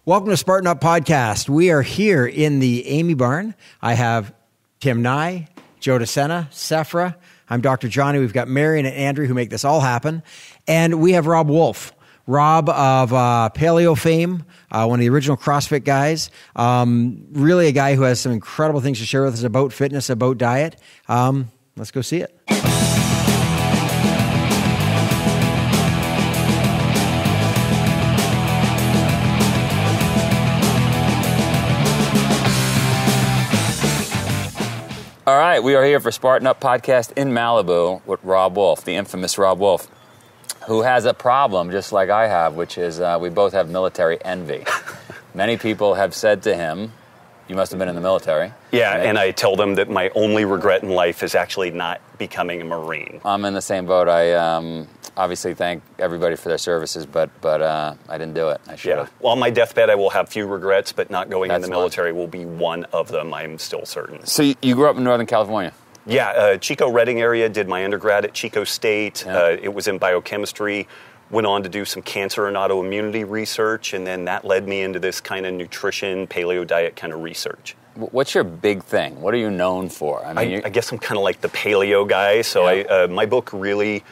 Welcome to Spartan Up Podcast. We are here in the Amy Barn. I have Tim Nye, Joe DeSena, Sephra. I'm Dr. Johnny. We've got Marion and Andrew who make this all happen. And we have Robb Wolf. Robb of Paleo fame, one of the original CrossFit guys. Really a guy who has some incredible things to share with us about fitness, about diet. Let's go see it. All right, we are here for Spartan Up Podcast in Malibu with Robb Wolf, the infamous Robb Wolf, who has a problem just like I have, which is we both have military envy. Many people have said to him, you must have been in the military. Yeah, and I tell them that my only regret in life is actually not becoming a Marine. I'm in the same boat. I obviously thank everybody for their services, but I didn't do it. I should have. Well, on my deathbed, I will have few regrets, but not going in the military will be one of them, I'm still certain. So you grew up in Northern California? Yeah, Chico Redding area, did my undergrad at Chico State. Yeah. It was in biochemistry. Went on to do some cancer and autoimmunity research, and then that led me into this kind of nutrition, paleo diet kind of research. What's your big thing? What are you known for? I guess I'm kind of like the paleo guy. So my book really,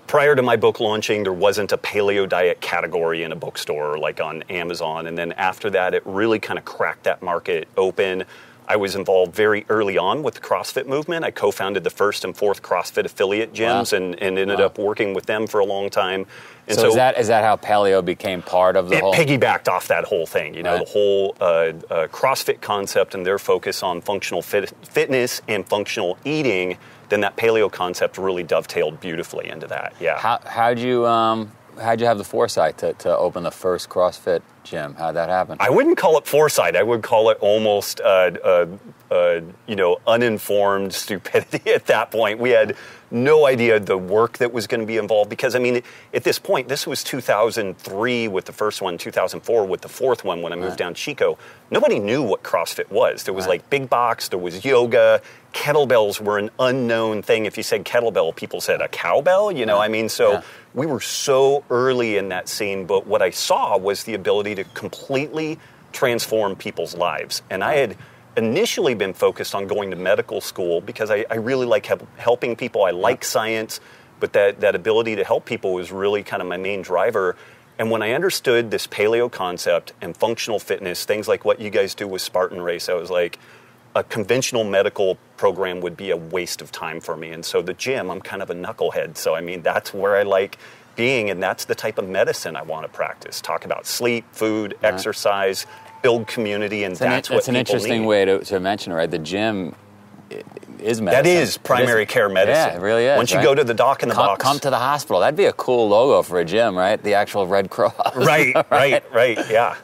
prior to my book launching, there wasn't a paleo diet category in a bookstore like on Amazon. And then after that, it really kind of cracked that market open. I was involved very early on with the CrossFit movement. I co-founded the first and fourth CrossFit affiliate gyms and ended up working with them for a long time. And so is that how paleo became part of the whole? It piggybacked off that whole thing, you know, the whole CrossFit concept and their focus on functional fitness and functional eating. Then that paleo concept really dovetailed beautifully into that. Yeah. How'd you have the foresight to open the first CrossFit gym? How'd that happen? I wouldn't call it foresight. I would call it almost, uninformed stupidity at that point. We had no idea the work that was going to be involved because, I mean, at this point, this was 2003 with the first one, 2004 with the fourth one when I moved down to Chico. Nobody knew what CrossFit was. There was like big box, there was yoga, kettlebells were an unknown thing. If you said kettlebell, people said a cowbell, we were so early in that scene, but what I saw was the ability to completely transform people's lives. And I had initially been focused on going to medical school because I really like helping people. I like science, but that ability to help people was really kind of my main driver. And when I understood this paleo concept and functional fitness, things like what you guys do with Spartan Race, I was like, a conventional medical program would be a waste of time for me. And so the gym, I'm kind of a knucklehead. So, I mean, that's where I like being, and that's the type of medicine I want to practice. Talk about sleep, food, exercise, build community, and that's what people need. That's an interesting way to mention it, right? The gym is medicine. That is primary care medicine. Yeah, it really is. Once you go to the doc in the box. Come to the hospital. That'd be a cool logo for a gym, right? The actual Red Cross. Right. Yeah.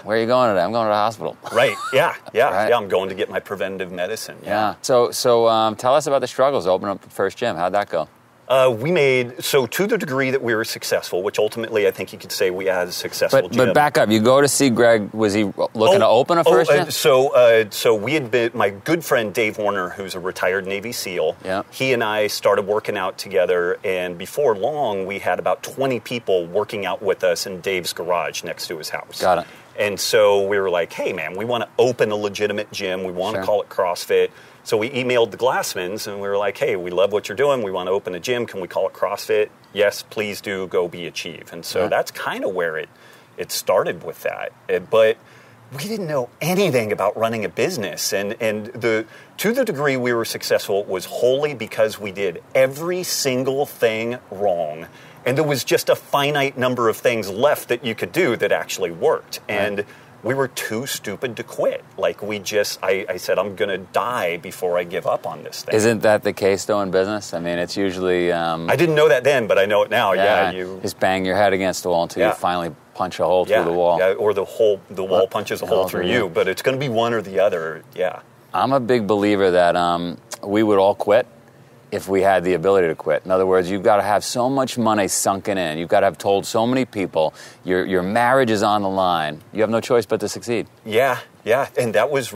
Where are you going today? I'm going to the hospital. Right, yeah. Right. Yeah, I'm going to get my preventative medicine. Yeah. So tell us about the struggles to open up the first gym. How'd that go? To the degree that we were successful, which ultimately I think you could say we had a successful gym. But back up, you go to see Greg, was he looking to open a first gym? So we had been, my good friend Dave Warner, who's a retired Navy SEAL, he and I started working out together, and before long we had about 20 people working out with us in Dave's garage next to his house. Got it. And so we were like, hey man, we want to open a legitimate gym, we want to call it CrossFit. So we emailed the Glassmans and we were like, hey, we love what you're doing. We want to open a gym. Can we call it CrossFit? Yes, please do. Go be achieve. And so that's kind of where it started with that. But we didn't know anything about running a business. And to the degree we were successful, it was wholly because we did every single thing wrong. And there was just a finite number of things left that you could do that actually worked. And we were too stupid to quit. Like I said, I'm going to die before I give up on this thing. Isn't that the case though in business? I mean, it's usually... I didn't know that then, but I know it now. You just bang your head against the wall until you finally punch a hole through the wall. Yeah, or the wall punches a hole through you, but it's going to be one or the other, I'm a big believer that we would all quit if we had the ability to quit. In other words, you've got to have so much money sunken in. You've got to have told so many people your marriage is on the line. You have no choice but to succeed. Yeah. And that was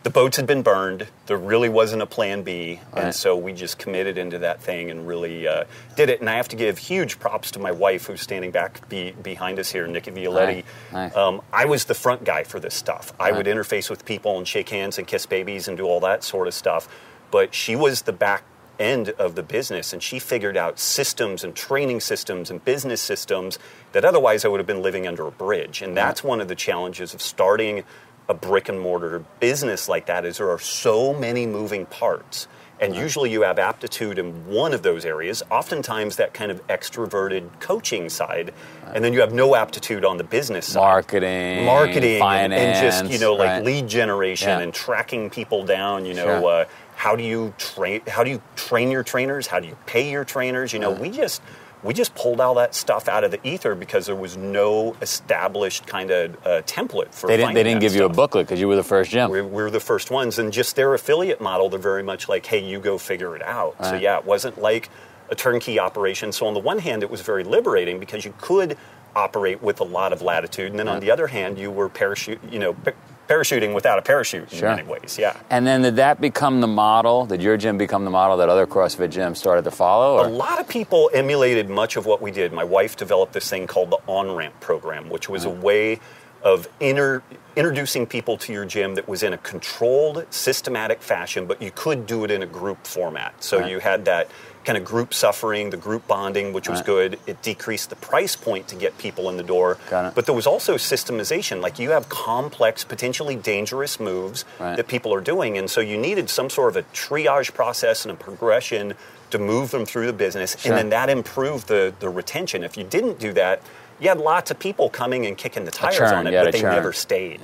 the boats had been burned. There really wasn't a plan B. And so we just committed into that thing and really did it. And I have to give huge props to my wife, who's standing back behind us here, Nikki Violetti. Nice. I was the front guy for this stuff. I would interface with people and shake hands and kiss babies and do all that sort of stuff. But she was the back end of the business, and she figured out systems and training systems and business systems that otherwise I would have been living under a bridge. And that's one of the challenges of starting a brick and mortar business like that, is there are so many moving parts. And usually you have aptitude in one of those areas, oftentimes that kind of extroverted coaching side, and then you have no aptitude on the business side. Marketing, finance, and just, you know, like lead generation and tracking people down, you know, how do you train your trainers? How do you pay your trainers? You know, we just pulled all that stuff out of the ether because there was no established kind of template for They didn't give you a booklet because you were the first gym. We were the first ones, and just their affiliate model, they're very much like, hey, you go figure it out. So yeah, it wasn't like a turnkey operation. So on the one hand, it was very liberating because you could operate with a lot of latitude, and then on the other hand, you were parachuting without a parachute in many ways, And then did that become the model? Did your gym become the model that other CrossFit gyms started to follow? Or? A lot of people emulated much of what we did. My wife developed this thing called the On-Ramp program, which was a way of introducing people to your gym that was in a controlled, systematic fashion, but you could do it in a group format. So you had that kind of group suffering, the group bonding, which was good. It decreased the price point to get people in the door. But there was also systemization. Like, you have complex, potentially dangerous moves that people are doing, and so you needed some sort of a triage process and a progression to move them through the business, and then that improved the retention. If you didn't do that, you had lots of people coming and kicking the tires on it, but they never stayed.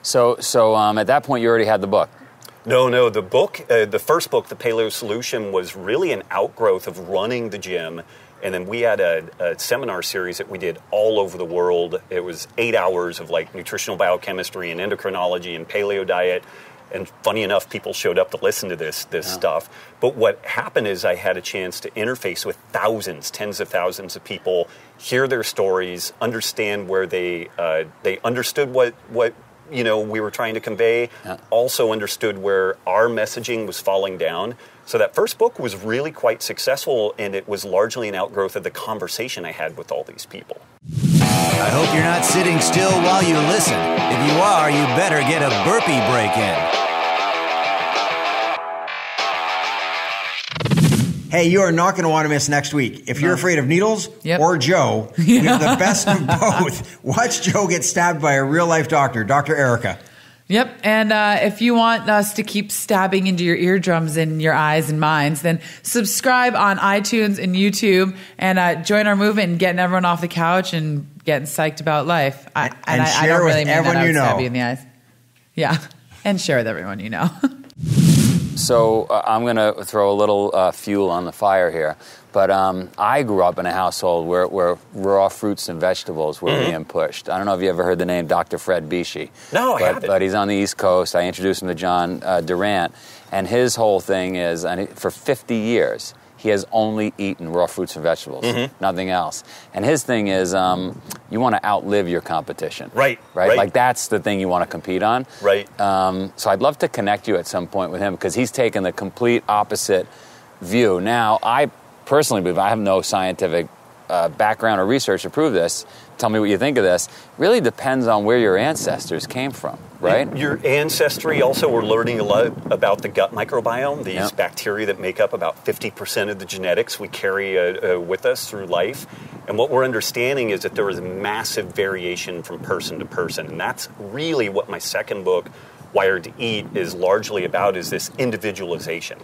So at that point, you already had the book. No, the book, the first book, The Paleo Solution, was really an outgrowth of running the gym. And then we had a seminar series that we did all over the world. It was 8 hours of like nutritional biochemistry and endocrinology and paleo diet. And funny enough, people showed up to listen to this stuff. But what happened is I had a chance to interface with thousands, tens of thousands of people, hear their stories, understand where they understood what we were trying to convey, also understood where our messaging was falling down. So that first book was really quite successful, and it was largely an outgrowth of the conversation I had with all these people. I hope you're not sitting still while you listen. If you are, you better get a burpee break in. Hey, you are not going to want to miss next week. If you're afraid of needles or Joe, we have the best of both. Watch Joe get stabbed by a real-life doctor, Dr. Erica. Yep, and if you want us to keep stabbing into your eardrums and your eyes and minds, then subscribe on iTunes and YouTube and join our movement and getting everyone off the couch and getting psyched about life. I don't really mean everyone you know. Stab you in the eyes. Yeah, and share with everyone you know. So I'm going to throw a little fuel on the fire here. But I grew up in a household where raw fruits and vegetables were being pushed. I don't know if you ever heard the name Dr. Fred Bishi. No, I haven't. But he's on the East Coast. I introduced him to John Durant. And his whole thing is, for 50 years, he has only eaten raw fruits and vegetables, nothing else. And his thing is, you want to outlive your competition. Right. Like, that's the thing you want to compete on. Right. So I'd love to connect you at some point with him, because he's taken the complete opposite view. Now, I personally believe, I have no scientific background or research to prove this. Tell me what you think of this. Really depends on where your ancestors came from, right? Your ancestry. Also, we're learning a lot about the gut microbiome, these bacteria that make up about 50% of the genetics we carry with us through life. And what we're understanding is that there is massive variation from person to person. And that's really what my second book, Wired to Eat, is largely about, is this individualization.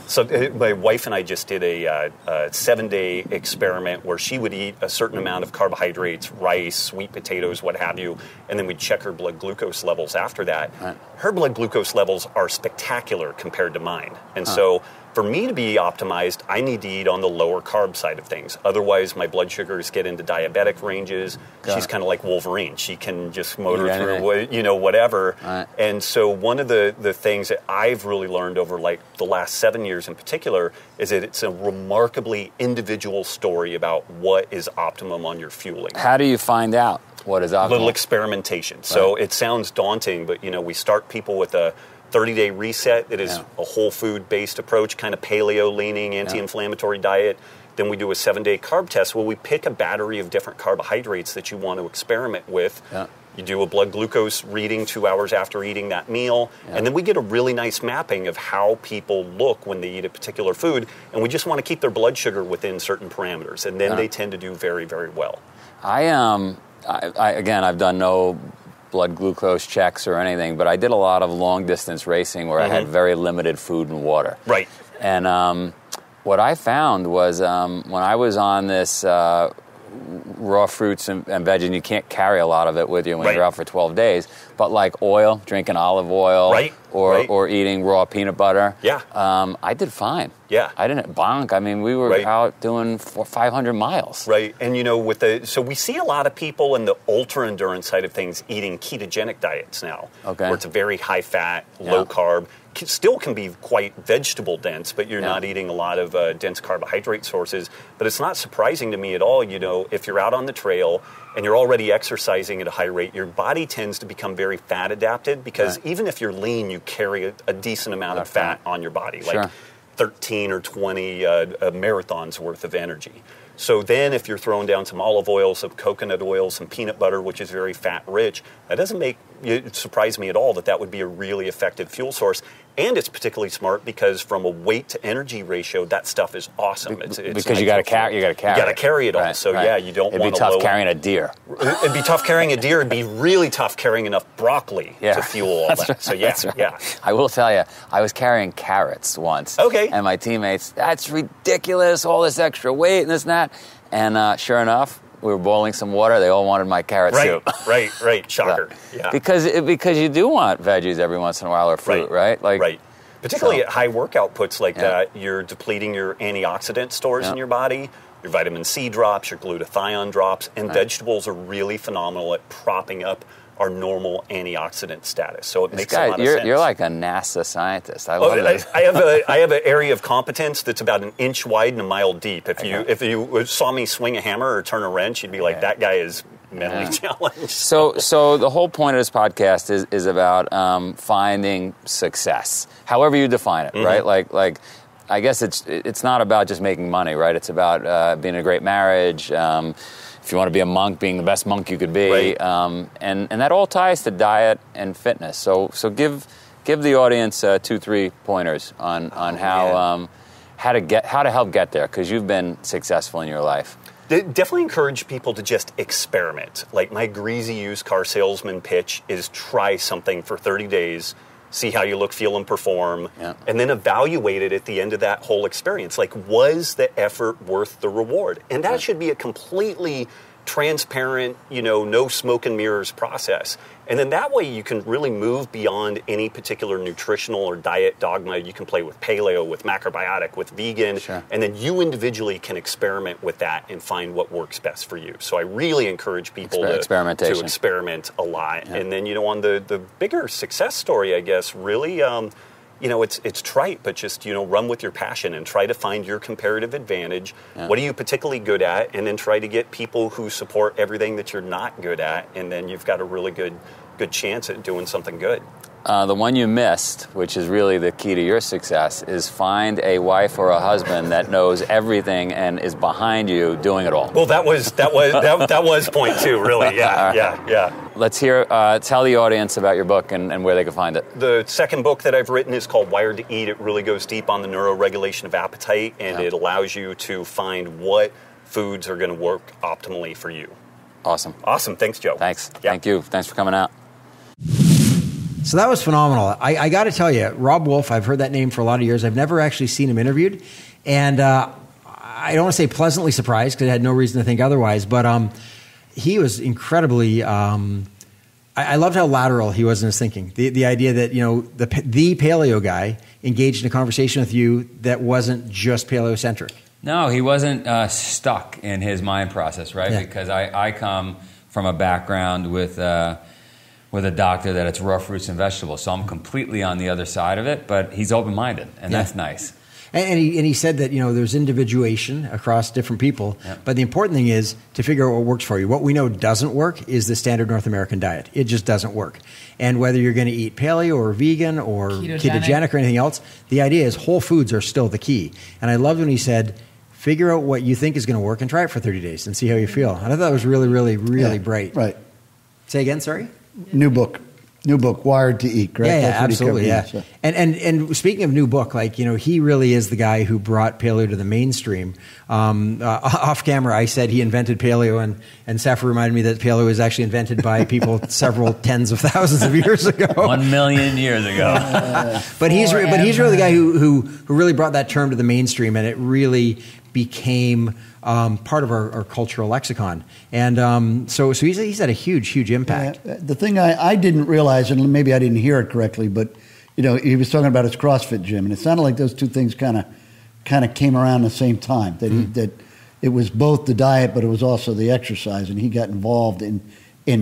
So my wife and I just did a 7-day experiment where she would eat a certain amount of carbohydrates, rice, sweet potatoes, what have you, and then we'd check her blood glucose levels after that. Her blood glucose levels are spectacular compared to mine. And so for me to be optimized, I need to eat on the lower carb side of things. Otherwise, my blood sugars get into diabetic ranges. She's kind of like Wolverine. She can just motor through, whatever. And so one of the things that I've really learned over the last 7 years in particular is that it's a remarkably individual story about what is optimum on your fueling. How do you find out? What is optimal? Little experimentation. So it sounds daunting, but we start people with a 30-day reset that is a whole food-based approach, kind of paleo leaning, anti-inflammatory diet. Then we do a 7-day carb test where we pick a battery of different carbohydrates that you want to experiment with. Yeah. You do a blood glucose reading 2 hours after eating that meal, and then we get a really nice mapping of how people look when they eat a particular food, and we just want to keep their blood sugar within certain parameters, and then they tend to do very, very well. I've done no blood glucose checks or anything, but I did a lot of long-distance racing where I had very limited food and water. Right. And what I found was when I was on this raw fruits and veg, and you can't carry a lot of it with you when you're out for 12 days, but like oil, drinking olive oil, or eating raw peanut butter, I did fine. Yeah. I didn't bonk. I mean, we were out doing 500 miles. Right. And, so we see a lot of people in the ultra endurance side of things eating ketogenic diets now, where it's a very high fat, low carb. Still can be quite vegetable dense, but you're not eating a lot of dense carbohydrate sources. But it's not surprising to me at all, if you're out on the trail and you're already exercising at a high rate, your body tends to become very fat adapted because even if you're lean, you carry a decent amount of fat on your body, like 13 or 20 marathons worth of energy. So then if you're throwing down some olive oil, some coconut oil, some peanut butter, which is very fat rich, that doesn't surprise me at all that would be a really effective fuel source. And it's particularly smart because from a weight to energy ratio, that stuff is awesome. It's because you got to carry. You got to carry it all. So you don't want to. It'd be tough carrying a deer. It'd be tough carrying a deer. It'd be really tough carrying enough broccoli to fuel all that. Right. So I will tell you, I was carrying carrots once. Okay. And my teammates, that's ridiculous. All this extra weight and this and that. And sure enough, we were boiling some water. They all wanted my carrot soup. Right. Shocker. Yeah. Because you do want veggies every once in a while or fruit, right? Right. Particularly at high work outputs like that, you're depleting your antioxidant stores in your body, your vitamin C drops, your glutathione drops, and vegetables are really phenomenal at propping up our normal antioxidant status. So it makes a lot of sense. You're like a NASA scientist. I love this. I have an area of competence that's about an inch wide and a mile deep. If you saw me swing a hammer or turn a wrench, you'd be like, that guy is mentally challenged. So the whole point of this podcast is about finding success, however you define it, right? Like I guess it's not about just making money, right? It's about being in a great marriage. If you want to be a monk, being the best monk you could be, and that all ties to diet and fitness. So give the audience 2-3 pointers on how to help get there, because you've been successful in your life. Definitely encourage people to just experiment. Like my greasy used car salesman pitch is try something for 30 days. See how you look, feel, and perform, and then evaluate it at the end of that whole experience. Like, was the effort worth the reward? And that should be a completely transparent, no smoke and mirrors process. And then that way you can really move beyond any particular nutritional or diet dogma. You can play with paleo, with macrobiotic, with vegan, and then you individually can experiment with that and find what works best for you. So I really encourage people to experiment a lot. And then, on the bigger success story, I guess, really, it's trite, but just, run with your passion and try to find your comparative advantage. What are you particularly good at? And then try to get people who support everything that you're not good at. And then you've got a really good chance at doing something good. The one you missed, which is really the key to your success, is find a wife or a husband that knows everything and is behind you doing it all. Well, that was point 2, really. Yeah. Let's tell the audience about your book and where they can find it. The second book that I've written is called Wired to Eat. It really goes deep on the neuroregulation of appetite, and it allows you to find what foods are going to work optimally for you. Awesome. Thanks, Joe. Thanks. Yeah. Thank you. Thanks for coming out. So that was phenomenal. I got to tell you, Robb Wolf, I've heard that name for a lot of years. I've never actually seen him interviewed. And I don't want to say pleasantly surprised, because I had no reason to think otherwise. But he was incredibly... I loved how lateral he was in his thinking. The idea that, the paleo guy engaged in a conversation with you that wasn't just paleo-centric. No, he wasn't stuck in his mind process, right? Yeah. Because I come from a background with a doctor that it's raw fruits and vegetables, so I'm completely on the other side of it, but he's open-minded, and that's nice. And he said that, there's individuation across different people, but the important thing is to figure out what works for you. What we know doesn't work is the standard North American diet. It just doesn't work. And whether you're going to eat paleo or vegan or ketogenic or anything else, the idea is whole foods are still the key. And I loved when he said, figure out what you think is going to work and try it for 30 days and see how you feel. And I thought that was really, really, really bright. Right. Say again, sorry? New book, Wired to Eat, correct? Yeah, absolutely, yeah. So. And speaking of new book, he really is the guy who brought paleo to the mainstream. Off camera, I said he invented paleo, and Safa reminded me that paleo was actually invented by people several tens of thousands of years ago. 1 million years ago. But he's really the guy who really brought that term to the mainstream, and it really became part of our cultural lexicon. And so he's had a huge impact. The thing I didn't realize, and maybe I didn't hear it correctly, but he was talking about his CrossFit gym, and it sounded like those two things kind of came around the same time. That it was both the diet, but it was also the exercise, and he got involved in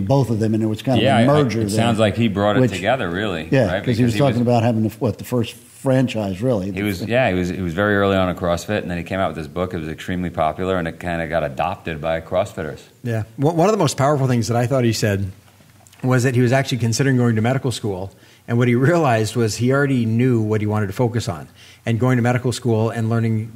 both of them, and it was kind of a merger. It sounds like he brought it together, really. Yeah, right? because he was talking about having the first franchise, really. He was very early on in CrossFit, and then he came out with this book. It was extremely popular, and it kind of got adopted by CrossFitters. Yeah. One of the most powerful things that I thought he said was that he was actually considering going to medical school, and what he realized was he already knew what he wanted to focus on, and going to medical school and learning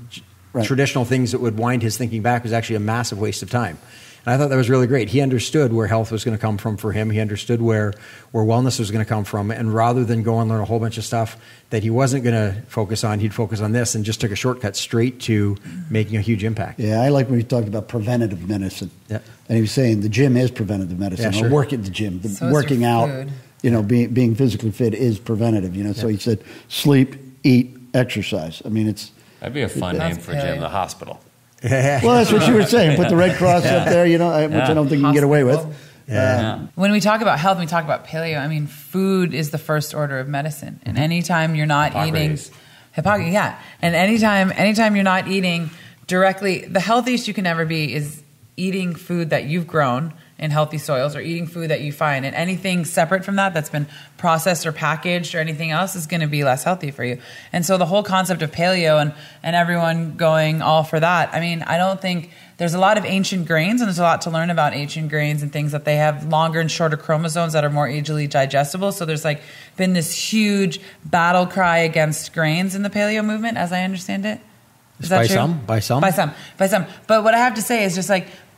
traditional things that would wind his thinking back was actually a massive waste of time. And I thought that was really great. He understood where health was going to come from for him. He understood where wellness was going to come from. And rather than go and learn a whole bunch of stuff that he wasn't going to focus on, he'd focus on this and just took a shortcut straight to making a huge impact. Yeah, I like when he talked about preventative medicine. Yep. And he was saying the gym is preventative medicine. Yeah, sure. Or work at the gym. So working out, being physically fit is preventative. So he said sleep, eat, exercise. I mean, that'd be a fun name for a gym, the hospital. Well, that's what you were saying. Put the Red Cross up there, which I don't think you can get away with. When we talk about health, we talk about paleo. I mean, food is the first order of medicine. And anytime you're not eating... Hippocrates, yeah. And anytime you're not eating directly... The healthiest you can ever be is eating food that you've grown in healthy soils or eating food that you find. And anything separate from that that's been processed or packaged or anything else is going to be less healthy for you. And so the whole concept of paleo and everyone going all for that, I mean, I don't think there's a lot of ancient grains, and there's a lot to learn about ancient grains and things that they have longer and shorter chromosomes that are more easily digestible. So there's been this huge battle cry against grains in the paleo movement, as I understand it. Is that true? By some. But what I have to say is just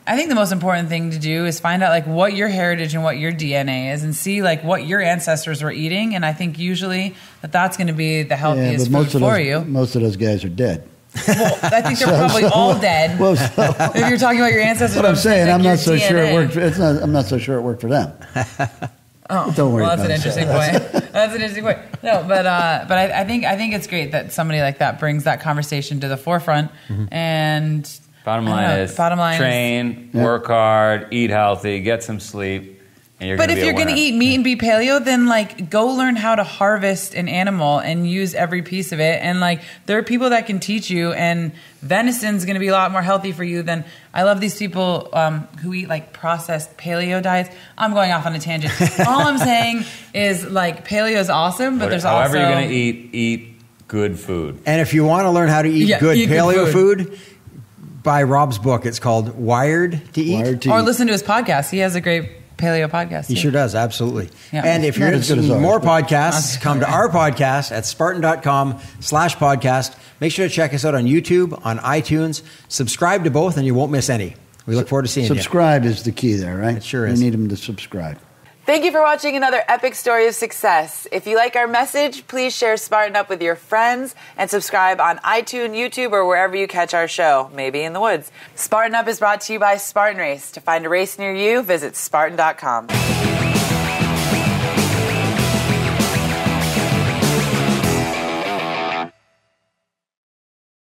I think the most important thing to do is find out what your heritage and what your DNA is, and see what your ancestors were eating. And I think usually that's going to be the healthiest food for you. Most of those guys are dead. Well, I think they're probably all dead. Well, if you're talking about your ancestors, what I'm saying, I'm not so sure it worked. I'm not so sure it worked for them. Oh, don't worry. Well, that's an interesting point. That's an interesting point. No, but I think it's great that somebody like that brings that conversation to the forefront. And bottom line is train, work hard, eat healthy, get some sleep. But if you're going to eat meat and be paleo, then go learn how to harvest an animal and use every piece of it. And there are people that can teach you, and venison's going to be a lot more healthy for you than... I love these people who eat processed paleo diets. I'm going off on a tangent. All I'm saying is paleo is awesome, but there's however also... you're going to eat good food. And if you want to learn how to eat good paleo food, buy Robb's book. It's called Wired to Eat. Or listen to his podcast. He has a great paleo podcast. He sure does, absolutely. Yeah. And if you're interested in more podcasts, come to our podcast at Spartan.com/podcast. Make sure to check us out on YouTube, on iTunes. Subscribe to both and you won't miss any. We look forward to seeing you. Subscribe is the key there, right? It sure is. You need them to subscribe. Thank you for watching another epic story of success. If you like our message, please share Spartan Up with your friends and subscribe on iTunes, YouTube, or wherever you catch our show, maybe in the woods. Spartan Up is brought to you by Spartan Race. To find a race near you, visit Spartan.com.